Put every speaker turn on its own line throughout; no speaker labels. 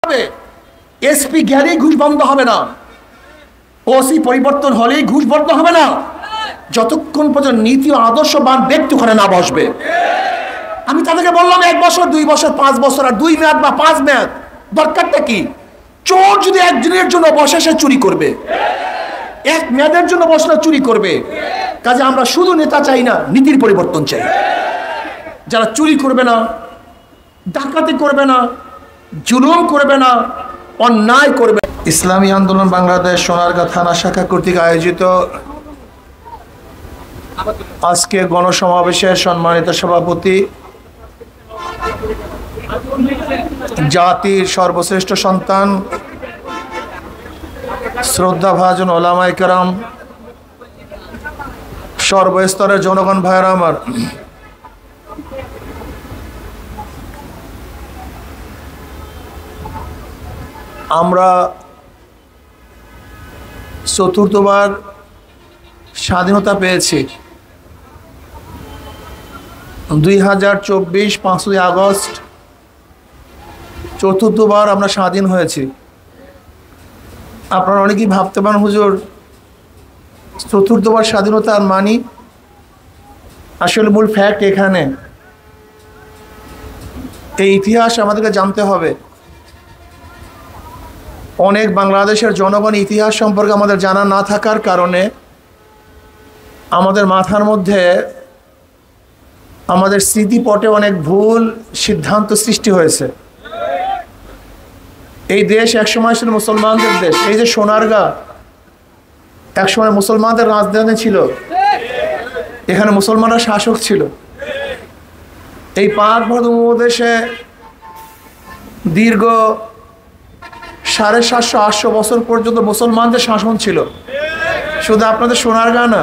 হবে। এসপি গেলেই ঘুষ বন্ধ হবে না, ওসি পরিবর্তন হলেই ঘুষ বন্ধ হবে না, যতক্ষণ পর্যন্ত নীতি ও আদর্শবান ব্যক্তি ওখানে না বসবে। আমি তাদেরকে বললাম 1 বছর 2 বছর 5 বছর আর 2 মেয়াদ বা 5 মেয়াদ দরকারটা কি? চোর যদি একদিনের জন্য বসে সে চুরি করবে, 1 মেয়াদের জন্য বসলে চুরি করবে। কাজে আমরা শুধু নেতা চাই না, নীতির পরিবর্তন চাই। যারা চুরি করবে না, ডাকাতি করবে না, জুলুম করবে না, অন্যায় করবে। ইসলামী আন্দোলন বাংলাদেশ সোনারগাঁ থানা শাখা কর্তৃক আয়োজিত আজকে গণসমাবেশের সম্মানিত সভাপতি, জাতির সর্বশ্রেষ্ঠ সন্তান, শ্রদ্ধাভাজন ওলামায়ে কেরাম, সর্বস্তরের জনগণ ভাইয়েরা আমার, আমরা চতুর্থবার স্বাধীনতা পেয়েছি। 2024 5ই আগস্ট চতুর্থবার আমরা স্বাধীন হয়েছি। আপনারা অনেকেই ভাবতে পারেন, হুজুর চতুর্থবার স্বাধীনতার মানি, আসলে মূল ফ্যাক্ট এখানে এই ইতিহাস আমাদেরকে জানতে হবে। অনেক বাংলাদেশের জনগণ ইতিহাস সম্পর্কে আমাদের জানা না থাকার কারণে আমাদের মাথার মধ্যে, আমাদের স্মৃতিপটে অনেক ভুল সিদ্ধান্ত সৃষ্টি হয়েছে। এই দেশ একসময় ছিল মুসলমানদের দেশ। এই যে সোনারগাঁ একসময় মুসলমানদের রাজধানী ছিল, এখানে মুসলমানরা শাসক ছিল। এই পাক উপমহাদেশে দীর্ঘ 750-800 বছর পর্যন্ত মুসলমানদের শাসন ছিল। শুধু আপনাদের সোনারগাঁ না,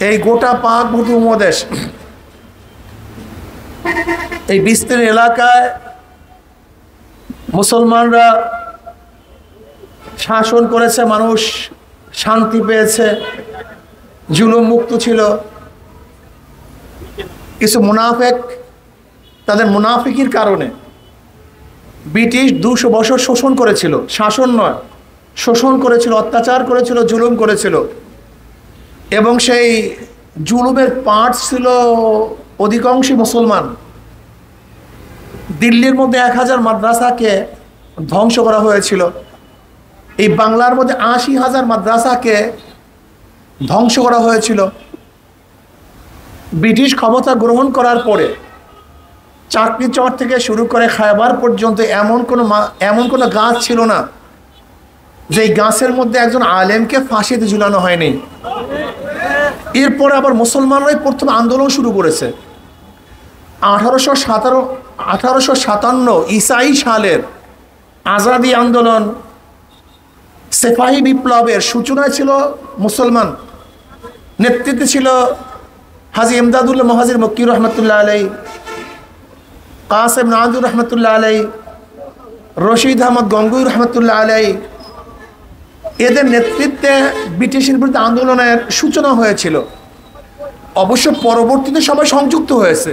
এই গোটা পাক উপমহাদেশ, এই বিস্তীর্ণ এলাকায় মুসলমানরা শাসন করেছে, মানুষ শান্তি পেয়েছে, জুলুম মুক্ত ছিল। কিছু মুনাফিক, তাদের মুনাফিকির কারণে ব্রিটিশ 200 বছর শোষণ করেছিল, শাসন নয়, শোষণ করেছিল, অত্যাচার করেছিল, জুলুম করেছিল। এবং সেই জুলুমের পার্ট ছিল অধিকাংশই মুসলমান। দিল্লির মধ্যে 1000 মাদ্রাসাকে ধ্বংস করা হয়েছিল। এই বাংলার মধ্যে 80,000 মাদ্রাসাকে ধ্বংস করা হয়েছিল। ব্রিটিশ ক্ষমতা গ্রহণ করার পরে চাকরি চর থেকে শুরু করে খায়বার পর্যন্ত এমন কোনো গাছ ছিল না যে গাছের মধ্যে একজন আলেমকে ফাঁসিতে ঝুলানো হয়নি। এরপর আবার মুসলমানরাই প্রথম আন্দোলন শুরু করেছে। 1857 ঈসাই সালের আজাদি আন্দোলন, সেফাহি বিপ্লবের সূচনায় ছিল মুসলমান। নেতৃত্বে ছিল হাজী ইমদাদুল্লাহ মহাজির মক্কি রহমতুল্লাহ আলাই, কাসেম নাজুর রহমতুল্লাহ আলাই, রশিদ আহমদ গঙ্গুই রহমতুল্লাহ আলাই। এদের নেতৃত্বে ব্রিটিশের বিরুদ্ধে আন্দোলনের সূচনা হয়েছিল। অবশ্য পরবর্তীতে সবাই সংযুক্ত হয়েছে,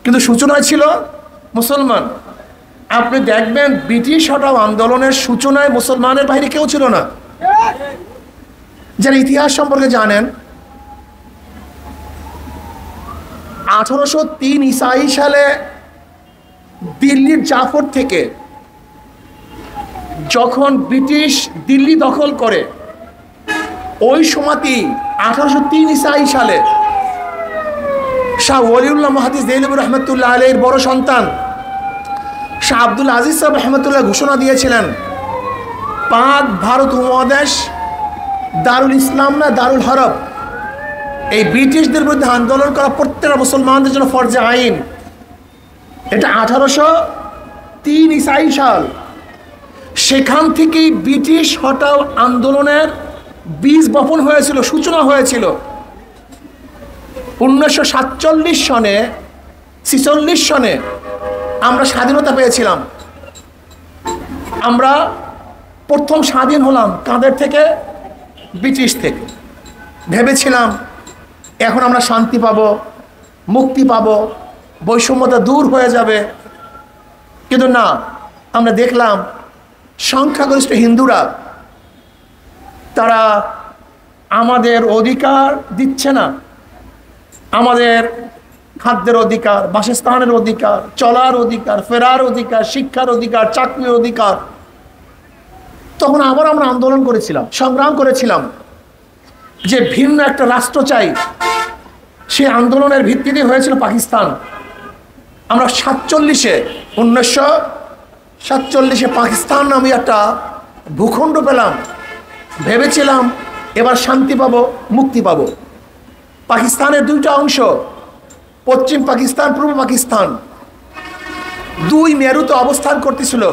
কিন্তু সূচনায় ছিল মুসলমান। আপনি দেখবেন ব্রিটিশ হটাও আন্দোলনের সূচনায় মুসলমানের বাইরে কেউ ছিল না। যারা ইতিহাস সম্পর্কে জানেন, 1803 ঈসাই সালে দিল্লির জাফর থেকে যখন ব্রিটিশ দিল্লি দখল করে, ওই সময়তেই 1803 ঈসাই সালে শাহ ওলিউল্লাহ মুহাদ্দিস দেহলভী রহমতুল্লাহ আলাইহির বড় সন্তান শাহ আব্দুল আজিজ সাহেব রহমতুল্লাহ ঘোষণা দিয়েছিলেন, পাক ভারত উপমহাদেশ দারুল ইসলাম না দারুল হরব, এই ব্রিটিশদের বিরুদ্ধে আন্দোলন করা প্রত্যেকটা মুসলমানদের জন্য ফরজে আইন। এটা 1803 ঈসাই সাল। সেখান থেকেই ব্রিটিশ হটাও আন্দোলনের বীজ বপন হয়েছিল, সূচনা হয়েছিল। 1947 সনে 46 সনে আমরা স্বাধীনতা পেয়েছিলাম। আমরা প্রথম স্বাধীন হলাম কাদের থেকে? ব্রিটিশ থেকে। ভেবেছিলাম এখন আমরা শান্তি পাবো, মুক্তি পাবো, বৈষম্যতা দূর হয়ে যাবে। কিন্তু না, আমরা দেখলাম সংখ্যাগরিষ্ঠ হিন্দুরা তারা আমাদের অধিকার দিচ্ছে না, আমাদের খাদ্যের অধিকার, বাসস্থানের অধিকার, চলার অধিকার, ফেরার অধিকার, শিক্ষার অধিকার, চাকরির অধিকার। তখন আবার আমরা আন্দোলন করেছিলাম, সংগ্রাম করেছিলাম যে ভিন্ন একটা রাষ্ট্র চাই। সেই আন্দোলনের ভিত্তিতে হয়েছিল পাকিস্তান। আমরা 1947 পাকিস্তান নামে একটা ভূখণ্ড পেলাম, ভেবেছিলাম এবার শান্তি পাবো, মুক্তি পাবো। পাকিস্তানের দুইটা অংশ, পশ্চিম পাকিস্তান, পূর্ব পাকিস্তান, দুই মেরুতে অবস্থান করতেছিল,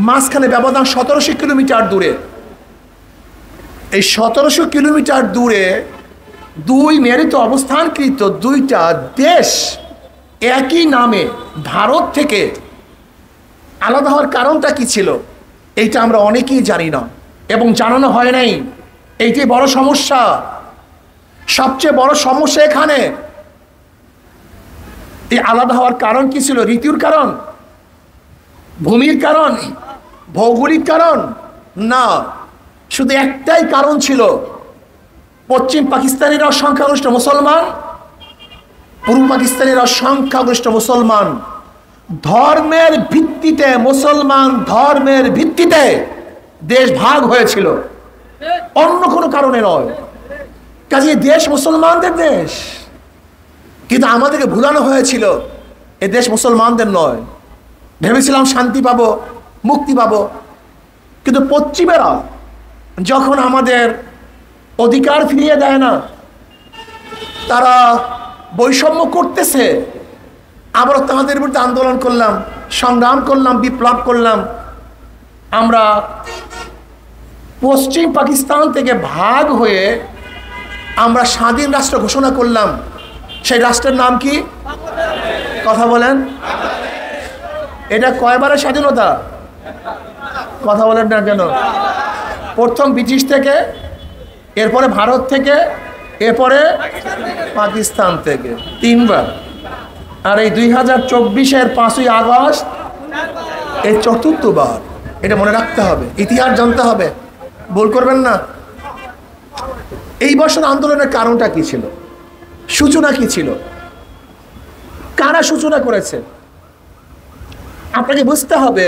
মাঝখানে ব্যবধান 1700 কিলোমিটার দূরে। এই 1700 কিলোমিটার দূরে দুই মেরুতে অবস্থানকৃত দুইটা দেশ একই নামে ভারত থেকে আলাদা হওয়ার কারণটা কি ছিল এইটা আমরা অনেকেই জানি না এবং জানানো হয় নাই। এইটাই বড় সমস্যা। সবচেয়ে বড় সমস্যা এখানে এই আলাদা হওয়ার কারণ কি ছিল? ঋতুর কারণ, ভূমির কারণ, ভৌগোলিক কারণ না, শুধু একটাই কারণ ছিল। পশ্চিম পাকিস্তানিরা সংখ্যাগরিষ্ঠ মুসলমান, পূর্ব পাকিস্তানিরা সংখ্যাগরিষ্ঠ মুসলমান। ধর্মের ভিত্তিতে, মুসলমান ধর্মের ভিত্তিতে দেশ ভাগ হয়েছিল, অন্য কোনো কারণে নয়। কাজে দেশ মুসলমানদের দেশ, কিন্তু আমাদেরকে ভুলানো হয়েছিল এ দেশ মুসলমানদের নয়। ভেবেছিলাম শান্তি পাবো, মুক্তি পাবো, কিন্তু পশ্চিমেরা যখন আমাদের অধিকার ফিরিয়ে দেয় না, তারা বৈষম্য করতেছে, আবারও তাদের বিরুদ্ধে আন্দোলন করলাম, সংগ্রাম করলাম, বিপ্লব করলাম। আমরা পশ্চিম পাকিস্তান থেকে ভাগ হয়ে আমরা স্বাধীন রাষ্ট্র ঘোষণা করলাম। সেই রাষ্ট্রের নাম কি? কথা বলেন। এটা কয়বারের স্বাধীনতা? কথা বলেন না কেন? প্রথম ব্রিটিশ থেকে, এরপরে ভারত থেকে, এরপরে পাকিস্তান থেকে, 3 বার। আর এই 2024-এর 5ই আগস্ট এই 4বার। এটা মনে রাখতে হবে, ইতিহাস জানতে হবে, ভুল করবেন না। এই বছর আন্দোলনের কারণটা কি ছিল? সূচনা কি ছিল? কারা সূচনা করেছে? আপনাকে বুঝতে হবে,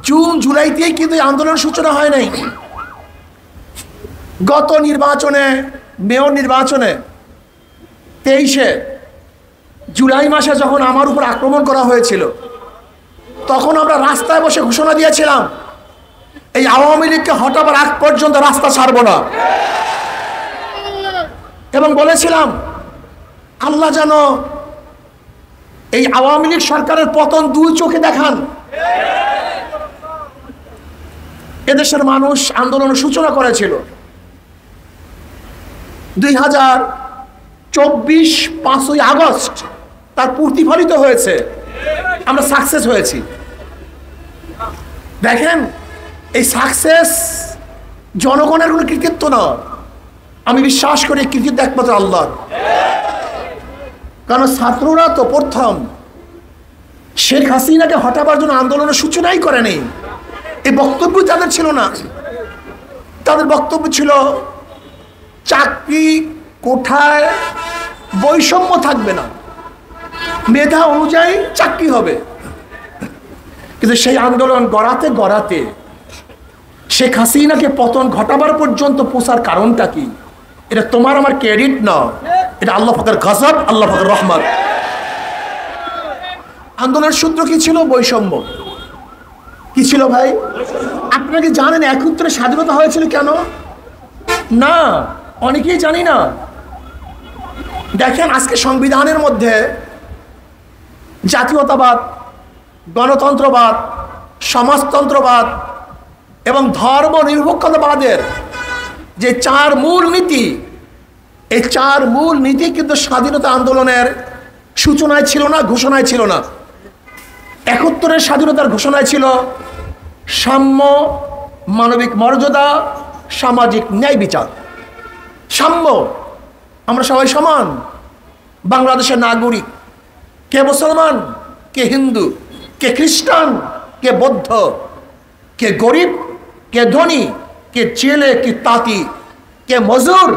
জুন জুলাইতেই কিন্তু আন্দোলনের সূচনা হয় নাই। গত নির্বাচনে, মেয়র নির্বাচনে 23-এ জুলাই মাসে যখন আমার উপর আক্রমণ করা হয়েছিল, তখন আমরা রাস্তায় বসে ঘোষণা দিয়েছিলাম এই আওয়ামী লীগকে হটাবার আগ পর্যন্ত রাস্তা ছাড়ব না, এবং বলেছিলাম আল্লাহ যেন এই আওয়ামী লীগ সরকারের পতন 2 চোখে দেখান। এদেশের মানুষ আন্দোলনের সূচনা করেছিল। 2024 5ই আগস্ট তার প্রতিফলিত হয়েছে, আমরা সাকসেস হয়েছি। দেখেন, এই সাকসেস জনগণের কোনো কৃতিত্ব না, আমি বিশ্বাস করি কৃতিত্ব একমাত্র আল্লাহর। কারণ ছাত্ররা তো প্রথম শেখ হাসিনাকে হটাবার জন্য আন্দোলনের সূচনাই করেনি। এই বক্তব্য তাদের ছিল না। তাদের বক্তব্য ছিল চাকরি কোঠায় বৈষম্য থাকবে না, মেধা অনুযায়ী চাকরি হবে। কিন্তু সেই আন্দোলন গড়াতে গড়াতে শেখ হাসিনাকে পতন ঘটাবার পর্যন্ত পৌঁছার কারণটা কি? এটা তোমার আমার ক্রেডিট না, এটা আল্লাহ পাকের গজব, আল্লাহ পাকের রহমত। আন্দোলনের সূত্র কি ছিল? বৈষম্য। কি ছিল ভাই? আপনারা কি জানেন 71 স্বাধীনতা হয়েছিল কেন? না, অনেকেই জানি না। দেখেন, আজকে সংবিধানের মধ্যে জাতীয়তাবাদ, গণতন্ত্রবাদ, সমাজতন্ত্রবাদ এবং ধর্ম নিরপেক্ষতাবাদের যে 4 মূল নীতি, এই 4 মূল নীতি কিন্তু স্বাধীনতা আন্দোলনের সূচনায় ছিল না, ঘোষণায় ছিল না। 71-এর স্বাধীনতার ঘোষণায় ছিল সাম্য, মানবিক মর্যাদা, সামাজিক ন্যায় বিচার। সাম্য, আমরা সবাই সমান, বাংলাদেশের নাগরিক, কে মুসলমান, কে হিন্দু, কে খ্রিস্টান, কে বৌদ্ধ, কে গরিব, কে ধনী, কে জেলে, কে তাঁতি, কে মজুর,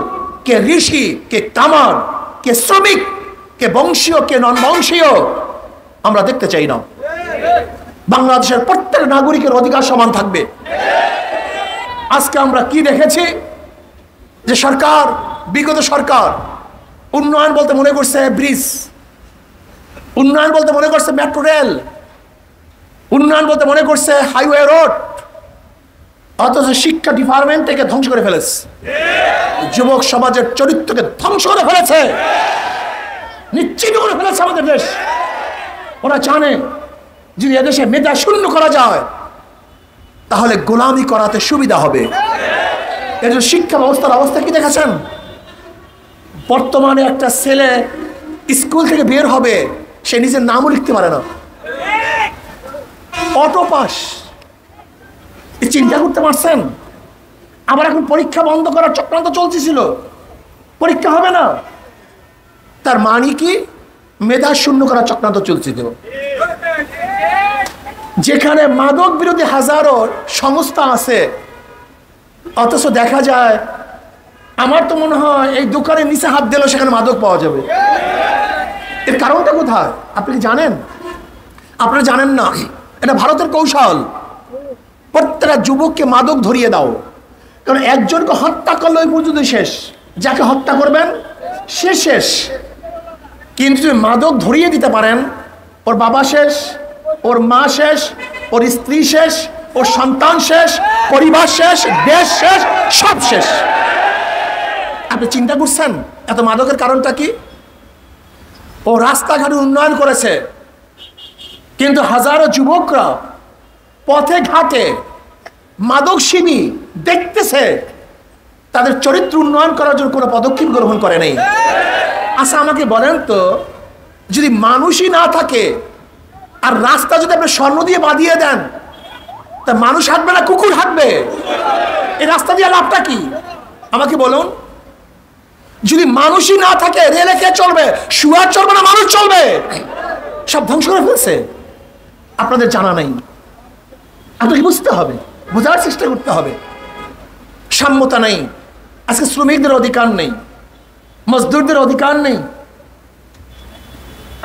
কে ঋষি, কে কামার, কে শ্রমিক, কে বংশীয়, কে নন বংশীয়, আমরা দেখতে চাই না। বাংলাদেশের প্রত্যেক নাগরিকের অধিকার সমান থাকবে। আজকে আমরা কি দেখেছি যে সরকার, বিগত সরকার উন্নয়ন বলতে মনে করছে ব্রিজ, উন্নয়ন বলতে মনে করছে মেট্রো রেল, উন্নয়ন বলতে মনে করছে হাইওয়ে রোড, অথচ শিক্ষা ডিপার্টমেন্টকে ধ্বংস করে ফেলেছে, যুবক সমাজের চরিত্রকে ধ্বংস করে ফেলেছে, নিশ্চিহ্ন করে ফেলেছে আমাদের দেশ। ওরা জানে যদি এদেশে মেধা শূন্য করা যায় তাহলে গোলামি করাতে সুবিধা হবে। এর জন্য শিক্ষা ব্যবস্থার অবস্থা কি দেখেছেন? বর্তমানে একটা ছেলে স্কুল থেকে বের হবে, সে নিজের নামও লিখতে পারে না, অটো পাস। চিন্তা করতে পারছেন? আবার এখন পরীক্ষা বন্ধ করার চক্রান্ত চলছিল, পরীক্ষা হবে না। তার মানে কি? মেধা শূন্য করার চক্রান্ত চলছিল। যেখানে মাদক বিরোধী হাজারো সংস্থা আছে, অথচ দেখা যায়, আমার তো মনে হয় এই দোকানের নিচে হাত দিলেও সেখানে মাদক পাওয়া যাবে। এর কারণটা কোথায় আপনি কি জানেন? আপনারা জানেন না, এটা ভারতের কৌশল। প্রত্যেকটা যুবককে মাদক ধরিয়ে দাও, কারণ একজনকে হত্যা করলে ওই পর্যন্ত শেষ, যাকে হত্যা করবেন সে শেষ। কিন্তু যদি মাদক ধরিয়ে দিতে পারেন, ওর বাবা শেষ, ওর মা শেষ, ওর স্ত্রী শেষ, ওর সন্তান শেষ, পরিবার শেষ, দেশ শেষ, সব শেষ। আপনি চিন্তা করছেন এত মাদকের কারণটা কি? ও রাস্তাঘাটে উন্নয়ন করেছে, কিন্তু হাজারো যুবকরা পথে ঘাটে মাদক সেবী দেখতেছে, তাদের চরিত্র উন্নয়ন করার জন্য কোনো পদক্ষেপ গ্রহণ করে নেই। আচ্ছা আমাকে বলেন তো, যদি মানুষই না থাকে আর রাস্তা যদি আপনি স্বর্ণ দিয়ে বাঁধিয়ে দেন, তা মানুষ হাঁটবে না কুকুর হাঁটবে? এই রাস্তা দিয়ে লাভটা কি আমাকে বলুন? যদি মানুষই না থাকে রেলে কে চলবে? শুয়ার চলবে না মানুষ চলবে? সব ধ্বংস করে ফেলছে। আপনাদের জানা নেই, আপনাকে বুঝতে হবে, বোঝার চেষ্টা করতে হবে। সাম্যতা নেই, আজকে শ্রমিকদের অধিকার নেই, মজদুরদের অধিকার নেই।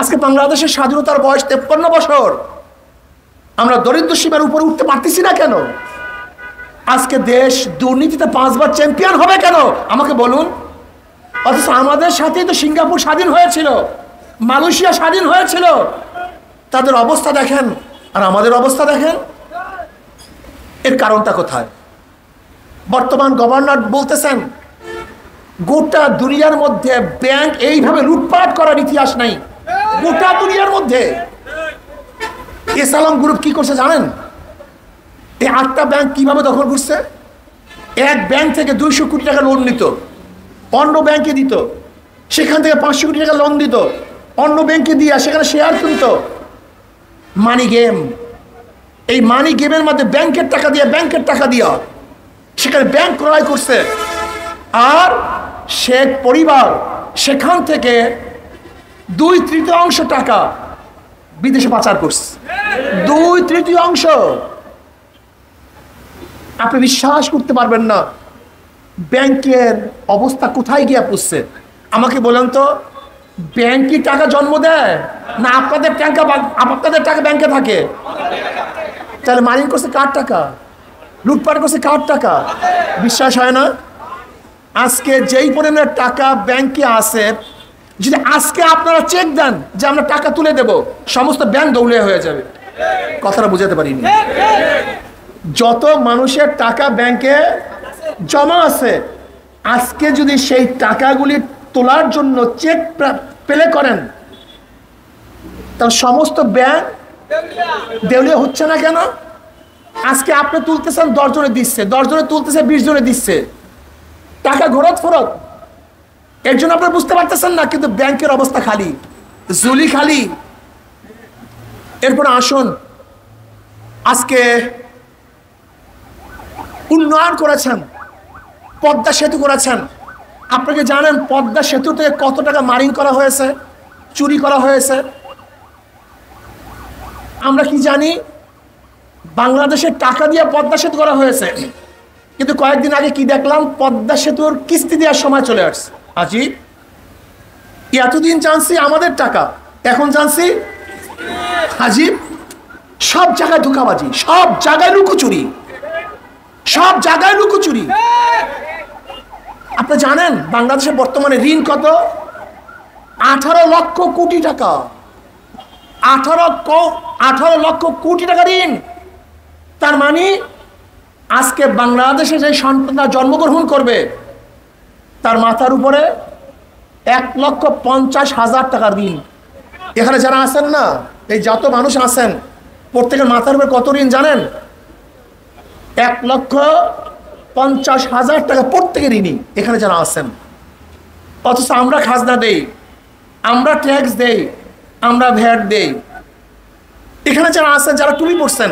আজকে বাংলাদেশের স্বাধীনতার বয়স 53 বছর, আমরা দরিদ্র সীমার উপরে উঠতে পারতেছি না কেন? আজকে দেশ দুর্নীতিতে 5 বার চ্যাম্পিয়ন হবে কেন আমাকে বলুন? অথচ আমাদের সাথেই তো সিঙ্গাপুর স্বাধীন হয়েছিল, মালয়েশিয়া স্বাধীন হয়েছিল। তাদের অবস্থা দেখেন আর আমাদের অবস্থা দেখেন। এর কারণটা কোথায়? বর্তমান গভর্নর বলতেছেন গোটা দুনিয়ার মধ্যে ব্যাংক এইভাবে লুটপাট করার ইতিহাস নাই, গোটা দুনিয়ার মধ্যে। এসালাম গ্রুপ কি করছে জানেন? এই 8টা ব্যাংক কিভাবে দখল করছে? এক ব্যাংক থেকে 200 কোটি টাকা লোন নিত, অন্য ব্যাংকে দিত, সেখান থেকে 500 কোটি টাকা লোন দিত, অন্য ব্যাংকে দিয়া সেখানে শেয়ার কিনত। Money game. এই মানি গেমের মধ্যে ব্যাংকের টাকা দিয়া সেখানে ব্যাংক ক্রয় করছে, আর শেখ পরিবার সেখান থেকে 2/3 টাকা বিদেশে পাচার করছে। 2/3। আপনি বিশ্বাস করতে পারবেন না ব্যাংকের অবস্থা কোথায় গিয়ে পৌঁছছে। আমাকে বলেন তো, ব্যাংক কি টাকা জন্ম দেয় না আপনাদের টাকা ব্যাংকে থাকে? তাহলে মাইনিং করছে কার টাকা? লুটপাট করছে কার টাকা? বিশ্বাস হয় না? আজকে যেই পরিমাণের টাকা ব্যাংকে আছে, যদি আজকে আপনারা চেক দেন যে আমরা টাকা তুলে দেব, সমস্ত ব্যাংক দৌড়ে হয়ে যাবে। কথাটা বুঝাতে পারিনি। যত মানুষের টাকা ব্যাংকে জমা আছে, আজকে যদি সেই টাকাগুলি তোলার জন্য চেক পেলে করেন, তাহলে সমস্ত ব্যাংক দেউলিয়া হচ্ছে না কেন? আজকে আপনি তুলতেছেন 10 জনে দিচ্ছে, 10 জনে তুলতেছে 20 জনে দিচ্ছে, টাকা ঘোরত ফেরত। এর জন্য আপনারা বুঝতে পারতেছেন না, কিন্তু ব্যাংকের অবস্থা খালি, ঝুলি খালি। এরপর আসুন, আজকে উন্নয়ন করেছেন, পদ্মা সেতু করেছেন। আপনাকে জানেন পদ্মা সেতু থেকে কত টাকা মাইনিং করা হয়েছে, চুরি করা হয়েছে? আমরা কি জানি? বাংলাদেশের টাকা দিয়ে পদ্মা সেতু করা হয়েছে, কিন্তু কয়েকদিন আগে কি দেখলাম, পদ্মা সেতুর কিস্তি দেওয়ার সময় চলে আসছে। আজি এতদিন জানছি আমাদের টাকা, এখন জানছি হাজিব। সব জায়গায় ধোঁকাবাজি, সব জায়গায় লুকোচুরি, সব জায়গায় লুকোচুরি। আপনি জানেন বাংলাদেশে বর্তমানে ঋণ কত? 18 লক্ষ কোটি টাকা। 18 লক্ষ কোটি টাকা ঋণ। তার মানে আজকে বাংলাদেশে যে সন্তানরা জন্মগ্রহণ করবে তার মাথার উপরে 1,50,000 টাকা ঋণ। এখানে যারা আছেন না, এই যত মানুষ আছেন, প্রত্যেকের মাথার উপরে কত ঋণ জানেন? 1,50,000 টাকা প্রত্যেকের ঋণী এখানে যারা আছেন। অথচ আমরা খাজনা দেই, আমরা ট্যাক্স দেই, আমরা ভ্যাট দেই। এখানে যারা আছেন, যারা টুপি পরছেন,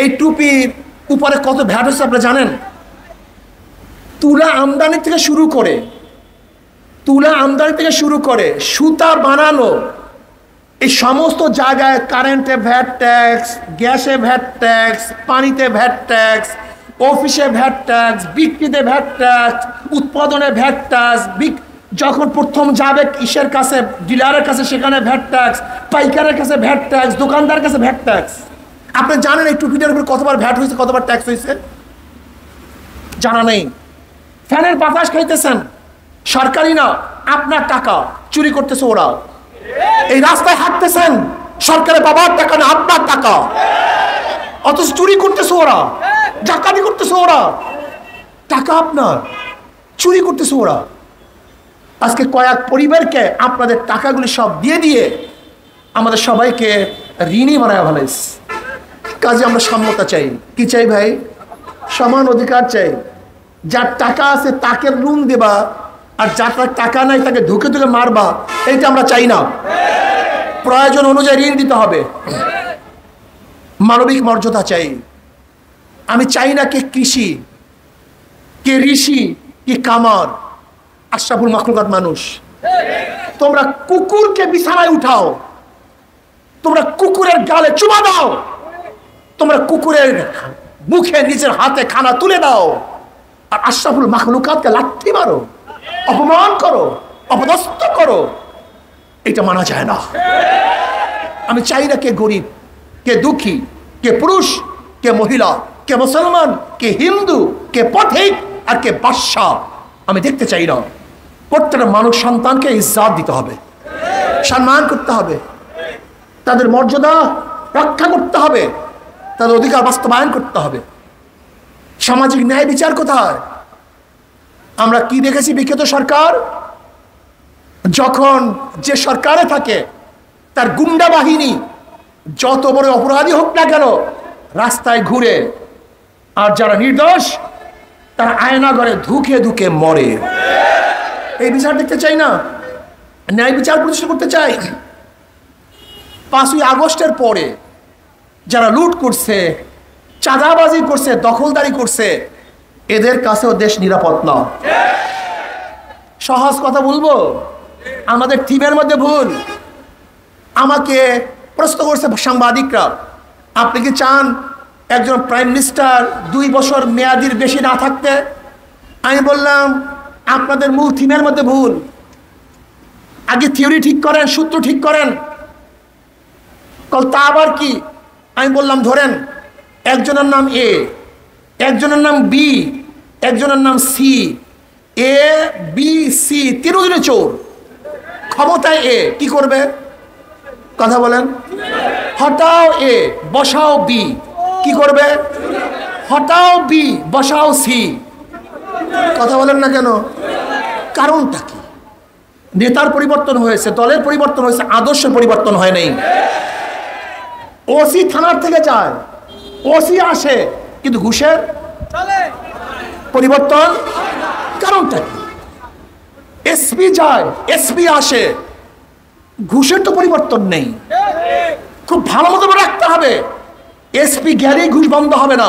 এই টুপির উপরে কত ভ্যাট হচ্ছে আপনি জানেন? তুলা আমদানি থেকে শুরু করে সুতা বানানো, এই সমস্ত জায়গায় কারেন্টে ভ্যাট ট্যাক্স, গ্যাসে ভ্যাট ট্যাক্স, পানিতে ভ্যাট ট্যাক্স, অফিসে ভ্যাট ট্যাক্স, বিক্রিতে ভ্যাট ট্যাক্স, উৎপাদনে ভ্যাট ট্যাক্স, যখন প্রথম যাবে ইসের কাছে, ডিলারের কাছে, সেখানে ভ্যাট ট্যাক্স, পাইকারের কাছে ভ্যাট ট্যাক্স, দোকানদারের কাছে ভ্যাট ট্যাক্স। আপনি জানেন এই টুপিটার উপর কতবার ভ্যাট হয়েছে, কতবার ট্যাক্স হয়েছে? জানা নেই। ফ্যানের বাতাস খাইতেছেন, সরকারি না, আপনার টাকা চুরি করতেছে ওরা। এই রাস্তায় হাঁটতেছেন, সরকারের বাবার টাকা না, আপনার টাকা, অথচ চুরি করতেছে ওরা, ডাকাতি করতেছে ওরা। টাকা আপনার, চুরি করতেছে ওরা। আজকে কয়েক পরিবারকে আপনাদের টাকাগুলি সব দিয়ে দিয়ে আমাদের সবাইকে ঋণী বানায় ফেলাইছে। কাজে আমরা সাম্যতা চাই। কি চাই ভাই? সমান অধিকার চাই। যার টাকা আছে তাকে ঋণ দেবা, আর যার টাকা নাই তাকে ধুকে ধুকে মারবা, এইটা আমরা চাই না। প্রয়োজন অনুযায়ী ঋণ দিতে হবে। মানবিক মর্যাদা চাই। আমি চাই না কে কৃষি, কে ঋষি, কে কামার। আশরাফুল মাখলুকাত মানুষ। তোমরা কুকুরকে বিছানায় উঠাও, তোমরা কুকুরের গালে চুমা দাও, তোমরা কুকুরের মুখে নিজের হাতে খানা তুলে দাও, আর আশরাফুল মাখলুকাতকে লাথি মারো, অপমান করো, অপদস্থ করো। এটা মানা যায় না। আমি চাই না কে গরিব, কে দুঃখী, কে পুরুষ, কে মহিলা, কে মুসলমান, কে হিন্দু, কে পথিক, আর কে বাদশা। আমি দেখতে চাই না। প্রত্যেকটা মানুষ সন্তানকে ইজ্জত দিতে হবে, সম্মান করতে হবে, তাদের মর্যাদা রক্ষা করতে হবে, তাদের অধিকার বাস্তবায়ন করতে হবে। সামাজিক ন্যায় বিচার কোথায়? আমরা কি দেখেছি? বিখ্যাত সরকার যখন যে সরকারে থাকে তার গুন্ডা বাহিনী যত বড় অপরাধী হোক না কেন রাস্তায় ঘুরে, আর যারা নির্দোষ তারা আয়না ঘরে ধুকে ধুকে মরে। এই বিচার দেখতে চাই না, ন্যায় বিচার প্রতিষ্ঠা করতে চাই। 5ই আগস্টের পরে যারা লুট করছে, চাঁদাবাজি করছে, দখলদারি করছে, এদের কাছেও দেশ নিরাপদ না। সহজ কথা বলবো, আমাদের থিমের মধ্যে ভুল। আমাকে প্রশ্ন করছে সাংবাদিকরা, আপনি কি চান একজন প্রাইম মিনিস্টার 2 বছর মেয়াদির বেশি না থাকতে? আমি বললাম আপনাদের মূল থিমের মধ্যে ভুল। আগে থিওরি ঠিক করেন, সূত্র ঠিক করেন। তা আবার কি? আমি বললাম ধরেন একজনের নাম এ, একজনের নাম বি, একজনের নাম সি। এ বি সি তিনজনে চোর, ক্ষমতায় এ, কি করবে? কথা বলেন। হটাও এ, বসাও বি, কি করবে? হটাও বি, বসাও সি। কথা বলেন না কেন? কারণটা কি? নেতার পরিবর্তন হয়েছে, দলের পরিবর্তন হয়েছে, আদর্শের পরিবর্তন হয় নাই। ওসি থানার থেকে যায়, ওসি আসে, কিন্তু ঘুষের পরিবর্তন কারণটা কি? এসপি যায়, এসপি আসে, ঘুষের তো পরিবর্তন নেই। খুব ভালো মতো রাখতে হবে, এসপি গেলেই ঘুষ বন্ধ হবে না,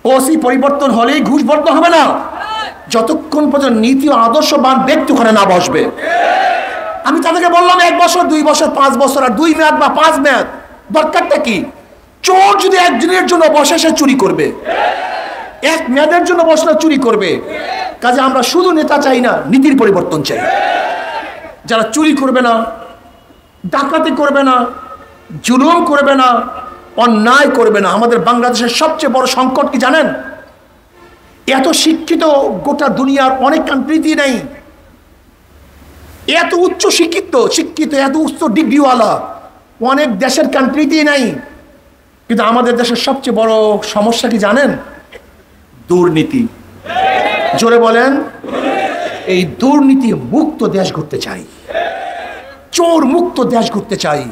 ওসি পরিবর্তন হলেই ঘুষ বন্ধ হবে না, যতক্ষণ পর্যন্ত নীতি ও আদর্শবান ব্যক্তি ওখানে না বসবে। আমি তাদেরকে বললাম 1 বছর, 2 বছর, 5 বছর, আর 2 মেয়াদ বা 5 মেয়াদ দরকারটা কি? চোর যদি একদিনের জন্য বসে সে চুরি করবে, এক মেয়াদের জন্য বসলে চুরি করবে। কাজে আমরা শুধু নেতা চাই না, নীতির পরিবর্তন চাই। যারা চুরি করবে না, ডাকাতি করবে না, জুলুম করবে না, অন্যায় করবে না। আমাদের বাংলাদেশের সবচেয়ে বড় সংকট কি জানেন? এত শিক্ষিত গোটা দুনিয়ার অনেক কান্ট্রিতেই নেই। এত উচ্চ শিক্ষিত এত উচ্চ ডিগ্রিওয়ালা অনেক দেশের কান্ট্রিতেই নাই। কিন্তু আমাদের দেশের সবচেয়ে বড় সমস্যা কি জানেন? দুর্নীতি। জোরে বলেন। এই দুর্নীতি মুক্ত দেশ করতে চাই, চোর মুক্ত দেশ করতে চাই,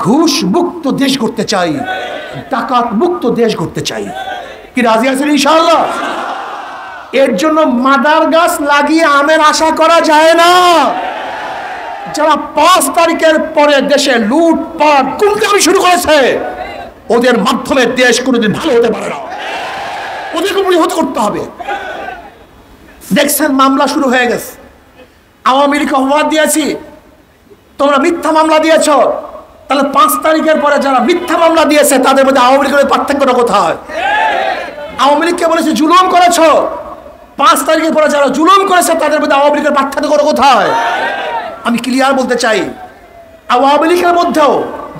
ঘুষ মুক্ত দেশ করতে চাই, ডাকাত মুক্ত দেশ করতে চাই। কি রাজি আছেন ইনশাআল্লাহ? এর জন্য মাদার গাছ লাগিয়ে আমের আশা করা যায় না। যারা 5 তারিখের পরে দেশে লুটপাট গুমটামি শুরু করেছে, ওদের মাধ্যমে দেশ কোনোদিন ভালো হতে পারে না। ওদেরকে প্রতিহত করতে হবে। দেখছেন মামলা শুরু হয়ে গেছে। আওয়ামী লীগ অপবাদ দিয়েছি, তোমরা মিথ্যা মামলা দিয়েছ। তাহলে 5 তারিখের পরে যারা মিথ্যা মামলা দিয়েছে তাদের মধ্যে আওয়ামী লীগের পার্থক্যটা কোথায়? আওয়ামী লীগকে বলেছে জুলুম করেছ, 5 তারিখের পরে যারা জুলুম করেছে তাদের মধ্যে আওয়ামী লীগের পার্থক্য কোথায়? আমি ক্লিয়ার বলতে চাই, আওয়ামী লীগের মধ্যেও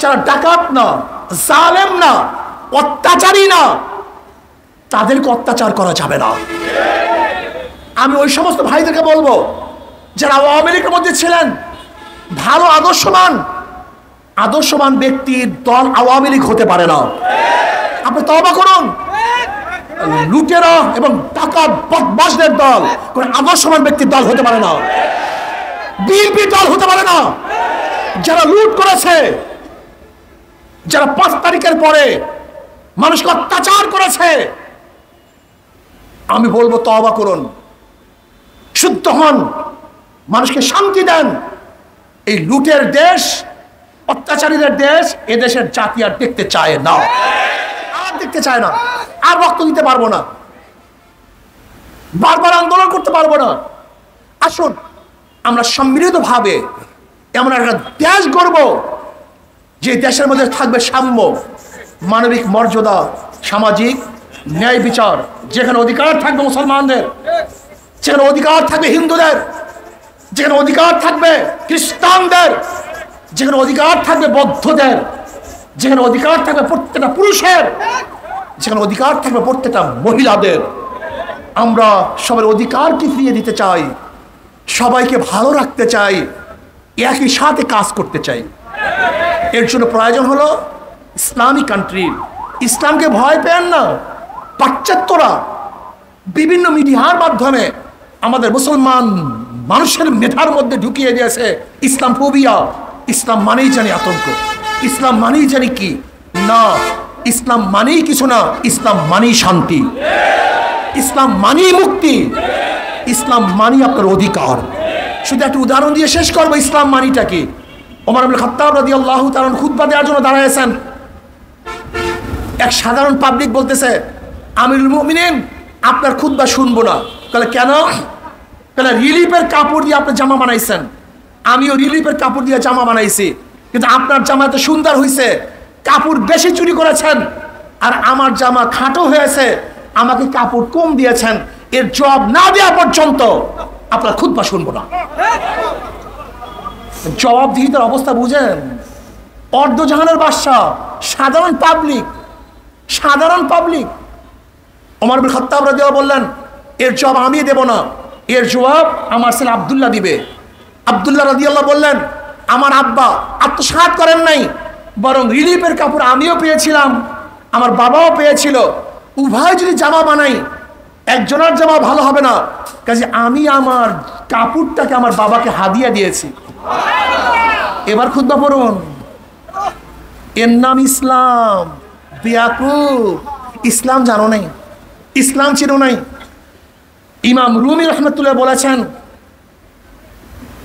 যারা ডাকাত না, জালেম না, অত্যাচারী না, তাদেরকে অত্যাচার করা যাবে না। আমি ওই সমস্ত ভাইদেরকে বলবো যারা আওয়ামী লীগের মধ্যে ছিলেন, ভালো আদর্শবান ব্যক্তির দল আওয়ামী লীগ হতে পারে না। আপনি তওবা করুন। লুটেরা এবং ডাকাত বদমাশদের দল কোন আদর্শবান ব্যক্তির দল হতে পারে না, বিএনপি দল হতে পারে না। যারা লুট করেছে, যারা 5 তারিখের পরে মানুষকে অত্যাচার করেছে, আমি বলবো তওবা করুন, শুদ্ধ হন, মানুষকে শান্তি দেন। এই লুটের দেশ, অত্যাচারীদের দেশ এ দেশের জাতি আর দেখতে চায় না, আর দেখতে চায় না, আর রক্ত দিতে পারবো না, বারবার আন্দোলন করতে পারবো না। আসুন আমরা সম্মিলিতভাবে এমন একটা দেশ গড়ব যে দেশের মধ্যে থাকবে সাম্য, মানবিক মর্যাদা, সামাজিক ন্যায় বিচার, যেখানে অধিকার থাকবে মুসলমানদের, যেখানে অধিকার থাকবে হিন্দুদের, যেখানে অধিকার থাকবে খ্রিস্টানদের, যেখানে অধিকার থাকবে বৌদ্ধদের, যেখানে অধিকার থাকবে প্রত্যেকটা পুরুষের, যেখানে অধিকার থাকবে প্রত্যেকটা মহিলাদের। আমরা সবার অধিকারকে ফিরিয়ে দিতে চাই, সবাইকে ভালো রাখতে চাই, একই সাথে কাজ করতে চাই। এর জন্য প্রয়োজন হলো ইসলামিক কান্ট্রি। ইসলামকে ভয় পেন না। পাশ্চাত্যরা বিভিন্ন মিডিয়ার মাধ্যমে আমাদের মুসলমান মানুষের মেধার মধ্যে ঢুকিয়ে দিয়েছে ইসলাম ফোবিয়া। ইসলাম মানেই জানি আতঙ্ক, ইসলাম মানেই জানি কি না, ইসলাম মানেই কিছু না, ইসলাম মানেই শান্তি, ইসলাম মানেই মুক্তি, ইসলাম মানেই আপনার অধিকার। শুধু একটা উদাহরণ দিয়ে শেষ করবো ইসলাম মানিটা কি। ওমর ইবনে খাত্তাব রাদিয়াল্লাহু তাআলা খুতবা দেওয়ার জন্য দাঁড়ায়ছেন। এক সাধারণ পাবলিক বলতেছে, আমিরুল মুমিনিন আপনার খুতবা শুনবো না। তাহলে কেন? তাহলে রিলিফের কাপড় দিয়ে আপনি জামা বানাইছেন, আমিও রিলিফের কাপড় দিয়ে জামা বানাইছি, কিন্তু আপনার জামা এত সুন্দর হয়েছে, কাপড় বেশি চুরি করেছেন, আর আমার জামা খাটো হয়েছে, আমাকে কাপড় কম দিয়েছেন। এর জবাব না দেওয়া পর্যন্ত আপনার খুতবা শুনবো না। জবাবদিহিতার অবস্থা বুঝেন? অর্ধজাহানের বাদশা, সাধারণ পাবলিক। ওমর ইবনে খাত্তাব রাদিয়াল্লাহু বললেন, এর জবাব আমি দেব না, এর জবাব আমার ছেলে আব্দুল্লাহ দিবে। আব্দুল্লাহ রাদিয়াল্লাহু বললেন, আমার আব্বা আত্মসাৎ করেন নাই, বরং রিলিফের কাপড় আমিও পেয়েছিলাম, আমার বাবাও পেয়েছিল, উভয় যদি জামা বানাই একজনের জামা ভালো হবে না, কাজে আমি আমার কাপড়টাকে আমার বাবাকে হাদিয়া দিয়েছি। এবার খুতবা পড়ুন। এর নাম ইসলাম। বেয়াকুব, ইসলাম জানো নাই, ইসলাম ছিল নাই। ইমাম রুমি রহমতুল্লাহ বলেছেন,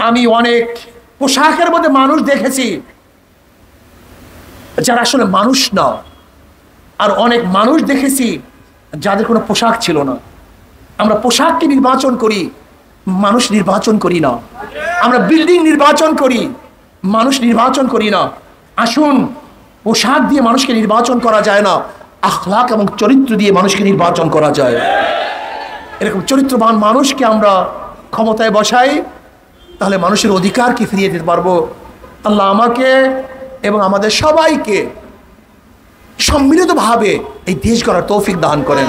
আমি অনেক পোশাকের মধ্যে মানুষ দেখেছি যারা আসলে মানুষ না, আর অনেক মানুষ দেখেছি যাদের কোনো পোশাক ছিল না। আমরা পোশাককে নির্বাচন করি, মানুষ নির্বাচন করি না। আমরা বিল্ডিং নির্বাচন করি, মানুষ নির্বাচন করি না। আসুন পোশাক দিয়ে মানুষকে নির্বাচন করা যায় না, আখলাক এবং চরিত্র দিয়ে মানুষকে নির্বাচন করা যায়। এরকম চরিত্রবান মানুষকে আমরা ক্ষমতায় বসাই, তাহলে মানুষের অধিকারকে ফিরিয়ে দিতে পারবো। আল্লাহ আমাকে এবং আমাদের সবাইকে সম্মিলিতভাবে এই দেশ গড়ার তৌফিক দান করেন।